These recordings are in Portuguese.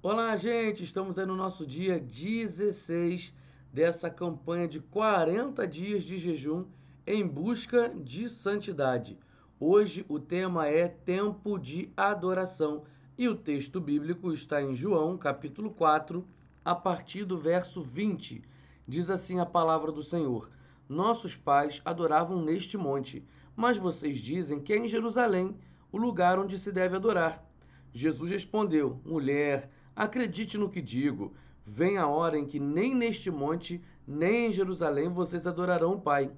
Olá, gente! Estamos aí no nosso dia 16 dessa campanha de 40 dias de jejum em busca de santidade. Hoje o tema é tempo de adoração e o texto bíblico está em João, capítulo 4, a partir do verso 20. Diz assim a palavra do Senhor: Nossos pais adoravam neste monte, mas vocês dizem que é em Jerusalém o lugar onde se deve adorar. Jesus respondeu: Mulher, acredite no que digo. Vem a hora em que nem neste monte, nem em Jerusalém vocês adorarão o Pai.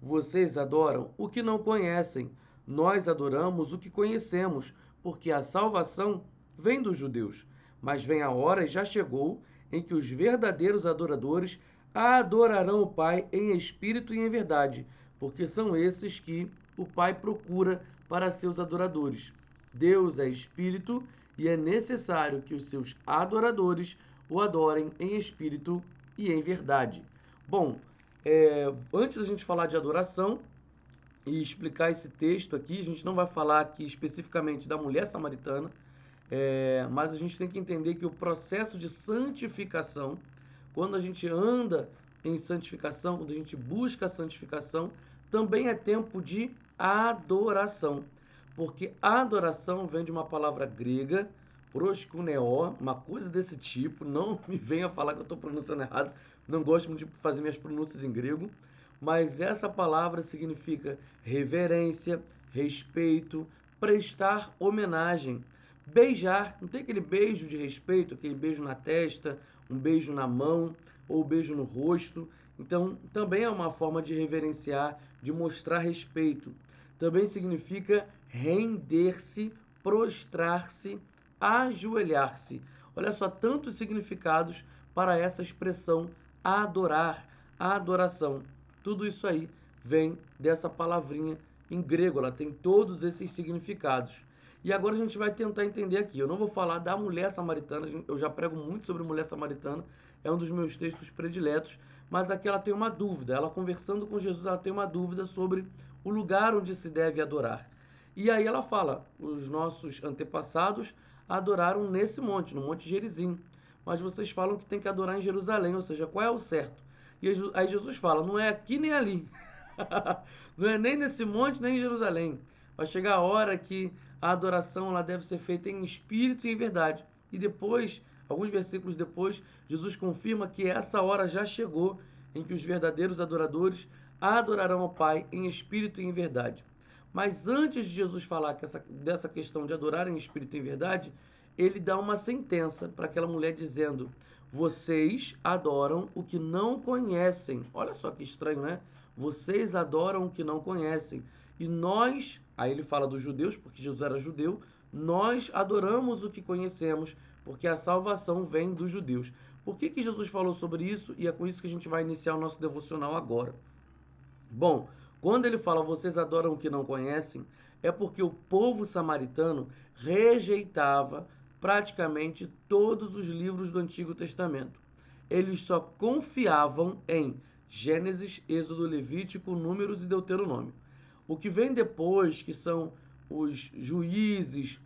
Vocês adoram o que não conhecem. Nós adoramos o que conhecemos, porque a salvação vem dos judeus. Mas vem a hora, e já chegou, em que os verdadeiros adoradores adorarão o Pai em espírito e em verdade, porque são esses que o Pai procura para seus adoradores. Deus é espírito e é necessário que os seus adoradores o adorem em espírito e em verdade. Bom, antes da gente falar de adoração e explicar esse texto aqui, a gente não vai falar aqui especificamente da mulher samaritana, mas a gente tem que entender que o processo de santificação, quando a gente anda em santificação, quando a gente busca a santificação, também é tempo de adoração. Porque adoração vem de uma palavra grega, proskuneo, uma coisa desse tipo. Não me venha falar que eu estou pronunciando errado, não gosto muito de fazer minhas pronúncias em grego, mas essa palavra significa reverência, respeito, prestar homenagem. Beijar, não tem aquele beijo de respeito, aquele beijo na testa, um beijo na mão ou beijo no rosto. Então, também é uma forma de reverenciar, de mostrar respeito. Também significa render-se, prostrar-se, ajoelhar-se. Olha só, tantos significados para essa expressão adorar, adoração. Tudo isso aí vem dessa palavrinha em grego, ela tem todos esses significados. E agora a gente vai tentar entender aqui. Eu não vou falar da mulher samaritana, eu já prego muito sobre mulher samaritana, é um dos meus textos prediletos, mas aqui ela tem uma dúvida. Ela conversando com Jesus, ela tem uma dúvida sobre o lugar onde se deve adorar. E aí ela fala: os nossos antepassados adoraram nesse monte, no Monte Gerizim. Mas vocês falam que tem que adorar em Jerusalém, ou seja, qual é o certo? E aí Jesus fala: não é aqui nem ali. Não é nem nesse monte, nem em Jerusalém. Vai chegar a hora que a adoração ela deve ser feita em espírito e em verdade. E depois, alguns versículos depois, Jesus confirma que essa hora já chegou em que os verdadeiros adoradores adorarão ao Pai em espírito e em verdade. Mas antes de Jesus falar dessa questão de adorar em espírito e em verdade, ele dá uma sentença para aquela mulher dizendo: vocês adoram o que não conhecem. Olha só que estranho, né? Vocês adoram o que não conhecem. E nós, aí ele fala dos judeus, porque Jesus era judeu, nós adoramos o que conhecemos, porque a salvação vem dos judeus. Por que Jesus falou sobre isso? E é com isso que a gente vai iniciar o nosso devocional agora. Bom, quando ele fala vocês adoram o que não conhecem, é porque o povo samaritano rejeitava praticamente todos os livros do Antigo Testamento. Eles só confiavam em Gênesis, Êxodo, Levítico, Números e Deuteronômio. O que vem depois, que são os juízes,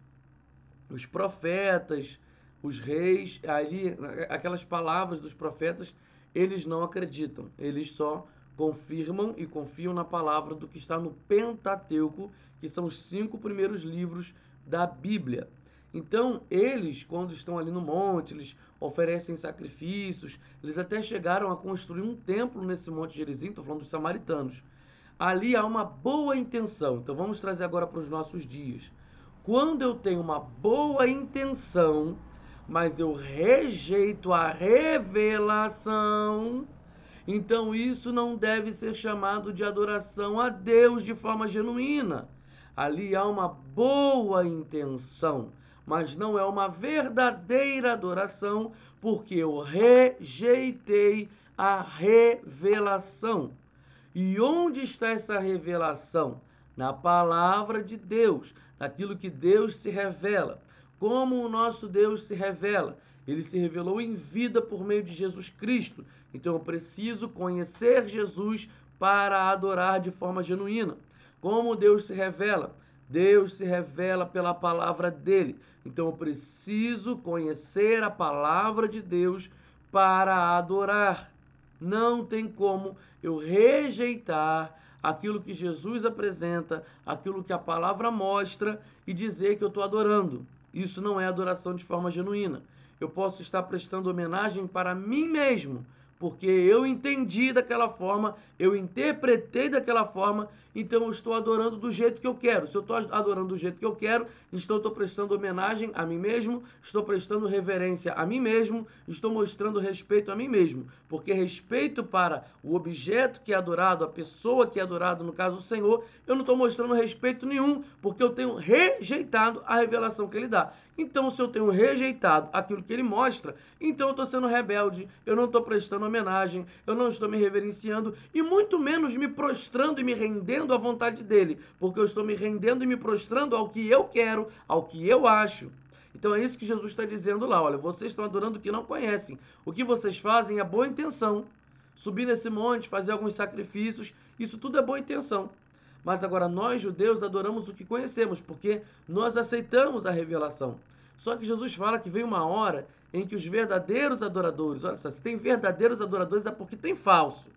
os profetas, os reis, ali aquelas palavras dos profetas, eles não acreditam, eles só confirmam e confiam na palavra do que está no Pentateuco, que são os 5 primeiros livros da Bíblia. Então, eles, quando estão ali no monte, eles oferecem sacrifícios, eles até chegaram a construir um templo nesse Monte Gerizim, estou falando dos samaritanos. Ali há uma boa intenção, então vamos trazer agora para os nossos dias. Quando eu tenho uma boa intenção, mas eu rejeito a revelação, então isso não deve ser chamado de adoração a Deus de forma genuína. Ali há uma boa intenção, mas não é uma verdadeira adoração, porque eu rejeitei a revelação. E onde está essa revelação? Na palavra de Deus, naquilo que Deus se revela. Como o nosso Deus se revela? Ele se revelou em vida por meio de Jesus Cristo. Então eu preciso conhecer Jesus para adorar de forma genuína. Como Deus se revela? Deus se revela pela palavra dele. Então eu preciso conhecer a palavra de Deus para adorar. Não tem como eu rejeitar aquilo que Jesus apresenta, aquilo que a palavra mostra e dizer que eu estou adorando. Isso não é adoração de forma genuína. Eu posso estar prestando homenagem para mim mesmo, porque eu entendi daquela forma, eu interpretei daquela forma, então eu estou adorando do jeito que eu quero. Se eu estou adorando do jeito que eu quero, então eu estou prestando homenagem a mim mesmo, estou prestando reverência a mim mesmo, estou mostrando respeito a mim mesmo, porque respeito para o objeto que é adorado, a pessoa que é adorado, no caso o Senhor, eu não estou mostrando respeito nenhum, porque eu tenho rejeitado a revelação que ele dá. Então, se eu tenho rejeitado aquilo que ele mostra, então eu estou sendo rebelde, eu não estou prestando homenagem, eu não estou me reverenciando e muito menos me prostrando e me rendendo à vontade dele, porque eu estou me rendendo e me prostrando ao que eu quero, ao que eu acho. Então é isso que Jesus está dizendo lá, olha, vocês estão adorando o que não conhecem. O que vocês fazem é boa intenção. Subir nesse monte, fazer alguns sacrifícios, isso tudo é boa intenção. Mas agora nós, judeus, adoramos o que conhecemos, porque nós aceitamos a revelação. Só que Jesus fala que vem uma hora em que os verdadeiros adoradores, olha só, se tem verdadeiros adoradores é porque tem falso.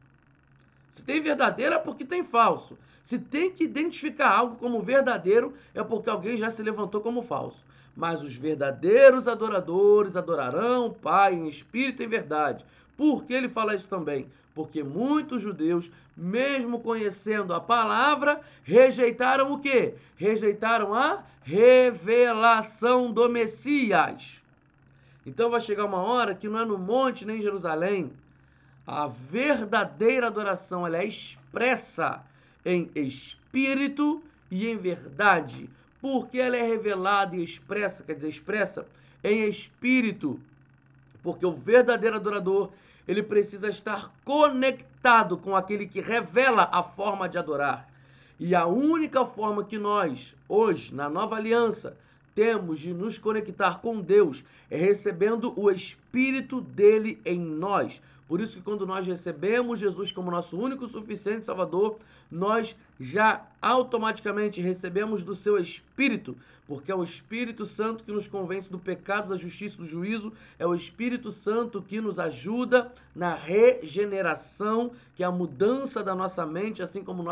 Se tem verdadeiro é porque tem falso. Se tem que identificar algo como verdadeiro é porque alguém já se levantou como falso. Mas os verdadeiros adoradores adorarão o Pai em espírito e em verdade. Por que ele fala isso também? Porque muitos judeus, mesmo conhecendo a palavra, rejeitaram o quê? Rejeitaram a revelação do Messias. Então vai chegar uma hora que não é no monte nem em Jerusalém. A verdadeira adoração ela é expressa em espírito e em verdade. Porque ela é revelada e expressa, quer dizer, expressa em espírito. Porque o verdadeiro adorador, ele precisa estar conectado com aquele que revela a forma de adorar. E a única forma que nós, hoje, na nova aliança, temos de nos conectar com Deus é recebendo o Espírito dele em nós. Por isso que quando nós recebemos Jesus como nosso único e suficiente Salvador, nós já automaticamente recebemos do seu Espírito, porque é o Espírito Santo que nos convence do pecado, da justiça e do juízo, é o Espírito Santo que nos ajuda na regeneração, que é a mudança da nossa mente, assim como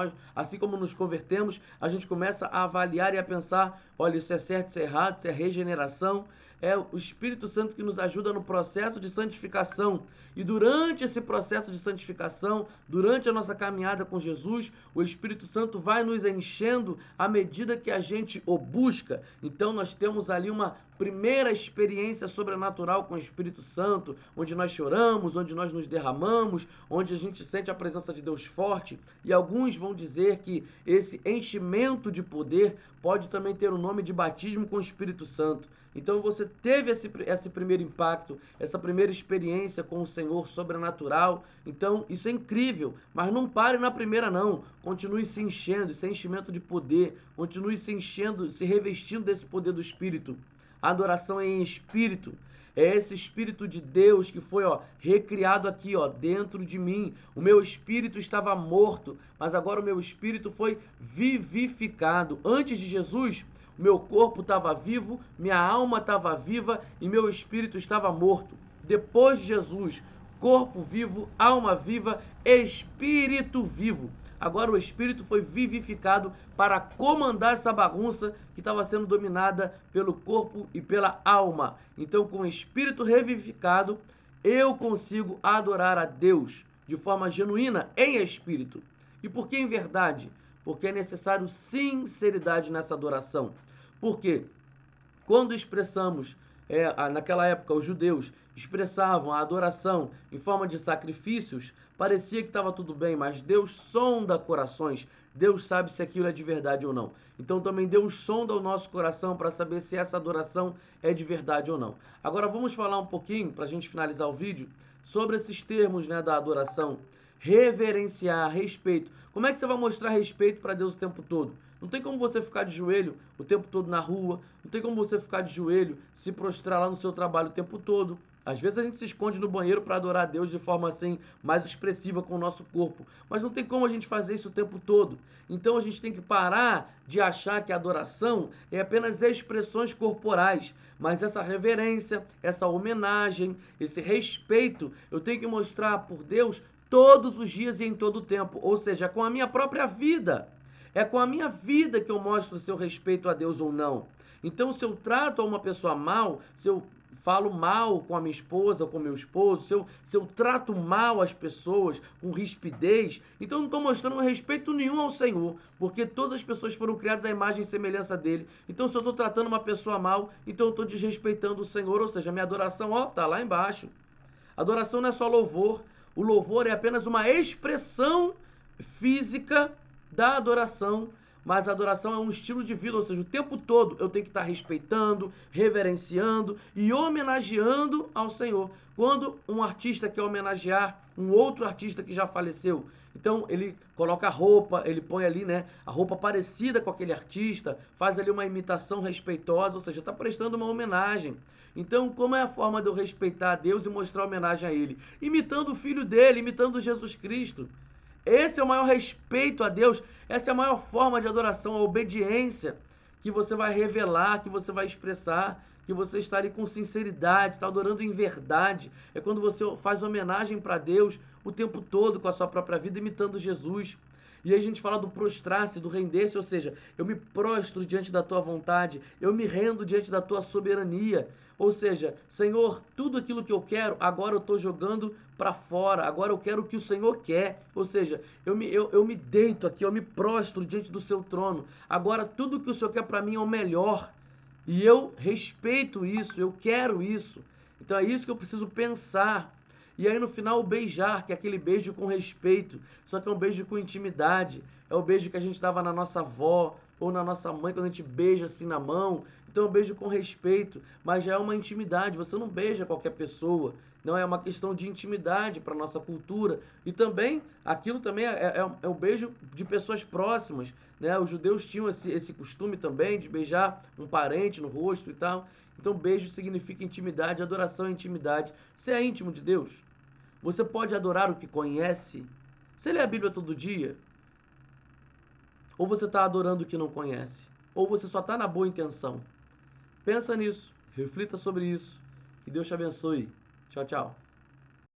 nos convertemos, a gente começa a avaliar e a pensar, olha, isso é certo, isso é errado, isso é regeneração. É o Espírito Santo que nos ajuda no processo de santificação. E durante esse processo de santificação, durante a nossa caminhada com Jesus, o Espírito Santo vai nos enchendo à medida que a gente o busca. Então nós temos ali uma primeira experiência sobrenatural com o Espírito Santo, onde nós choramos, onde nós nos derramamos, onde a gente sente a presença de Deus forte. E alguns vão dizer que esse enchimento de poder pode também ter o nome de batismo com o Espírito Santo. Então você teve esse primeiro impacto, essa primeira experiência com o Senhor sobrenatural. Então isso é incrível, mas não pare na primeira não. Continue se enchendo, esse enchimento de poder. Continue se enchendo, se revestindo desse poder do Espírito. A adoração é em espírito. É esse Espírito de Deus que foi recriado aqui dentro de mim. O meu espírito estava morto, mas agora o meu espírito foi vivificado. Antes de Jesus, meu corpo estava vivo, minha alma estava viva e meu espírito estava morto. Depois de Jesus, corpo vivo, alma viva, espírito vivo. Agora o espírito foi vivificado para comandar essa bagunça que estava sendo dominada pelo corpo e pela alma. Então, com o espírito revivificado, eu consigo adorar a Deus de forma genuína em espírito. E por que em verdade? Porque é necessário sinceridade nessa adoração. Porque quando expressamos, naquela época os judeus expressavam a adoração em forma de sacrifícios, parecia que estava tudo bem, mas Deus sonda corações, Deus sabe se aquilo é de verdade ou não. Então também Deus sonda o nosso coração para saber se essa adoração é de verdade ou não. Agora vamos falar um pouquinho, para a gente finalizar o vídeo, sobre esses termos da adoração. Reverenciar, respeito. Como é que você vai mostrar respeito para Deus o tempo todo? Não tem como você ficar de joelho o tempo todo na rua, não tem como você ficar de joelho, se prostrar lá no seu trabalho o tempo todo. Às vezes a gente se esconde no banheiro para adorar a Deus de forma assim mais expressiva com o nosso corpo, mas não tem como a gente fazer isso o tempo todo. Então a gente tem que parar de achar que a adoração é apenas expressões corporais, mas essa reverência, essa homenagem, esse respeito, eu tenho que mostrar por Deus todos os dias e em todo o tempo, ou seja, com a minha própria vida. É com a minha vida que eu mostro se eu respeito a Deus ou não. Então, se eu trato uma pessoa mal, se eu falo mal com a minha esposa ou com o meu esposo, se eu trato mal as pessoas com rispidez, então eu não estou mostrando respeito nenhum ao Senhor, porque todas as pessoas foram criadas à imagem e semelhança dele. Então, se eu estou tratando uma pessoa mal, então eu estou desrespeitando o Senhor, ou seja, a minha adoração está lá embaixo. Adoração não é só louvor, o louvor é apenas uma expressão física da adoração, mas a adoração é um estilo de vida, ou seja, o tempo todo eu tenho que estar respeitando, reverenciando e homenageando ao Senhor. Quando um artista quer homenagear um outro artista que já faleceu, então ele coloca a roupa, ele põe ali, né, a roupa parecida com aquele artista, faz ali uma imitação respeitosa, ou seja, está prestando uma homenagem. Então, como é a forma de eu respeitar a Deus e mostrar homenagem a Ele? Imitando o Filho dele, imitando Jesus Cristo. Esse é o maior respeito a Deus, essa é a maior forma de adoração, a obediência que você vai revelar, que você vai expressar, que você está ali com sinceridade, está adorando em verdade. É quando você faz homenagem para Deus o tempo todo com a sua própria vida, imitando Jesus. E aí a gente fala do prostrar-se, do render-se, ou seja, eu me prostro diante da tua vontade, eu me rendo diante da tua soberania. Ou seja, Senhor, tudo aquilo que eu quero, agora eu estou jogando para fora, agora eu quero o que o Senhor quer. Ou seja, eu me deito aqui, eu me prostro diante do seu trono. Agora tudo que o Senhor quer para mim é o melhor. E eu respeito isso, eu quero isso. Então é isso que eu preciso pensar. E aí no final o beijar, que é aquele beijo com respeito, só que é um beijo com intimidade. É o beijo que a gente dava na nossa avó ou na nossa mãe quando a gente beija assim na mão. Então é um beijo com respeito, mas já é uma intimidade. Você não beija qualquer pessoa. Não é uma questão de intimidade para a nossa cultura. E também, aquilo também é o beijo de pessoas próximas. Né? Os judeus tinham esse costume também de beijar um parente no rosto e tal. Então beijo significa intimidade, adoração é intimidade. Você é íntimo de Deus? Você pode adorar o que conhece? Você lê a Bíblia todo dia? Ou você está adorando o que não conhece? Ou você só está na boa intenção? Pensa nisso, reflita sobre isso. Que Deus te abençoe. Tchau, tchau.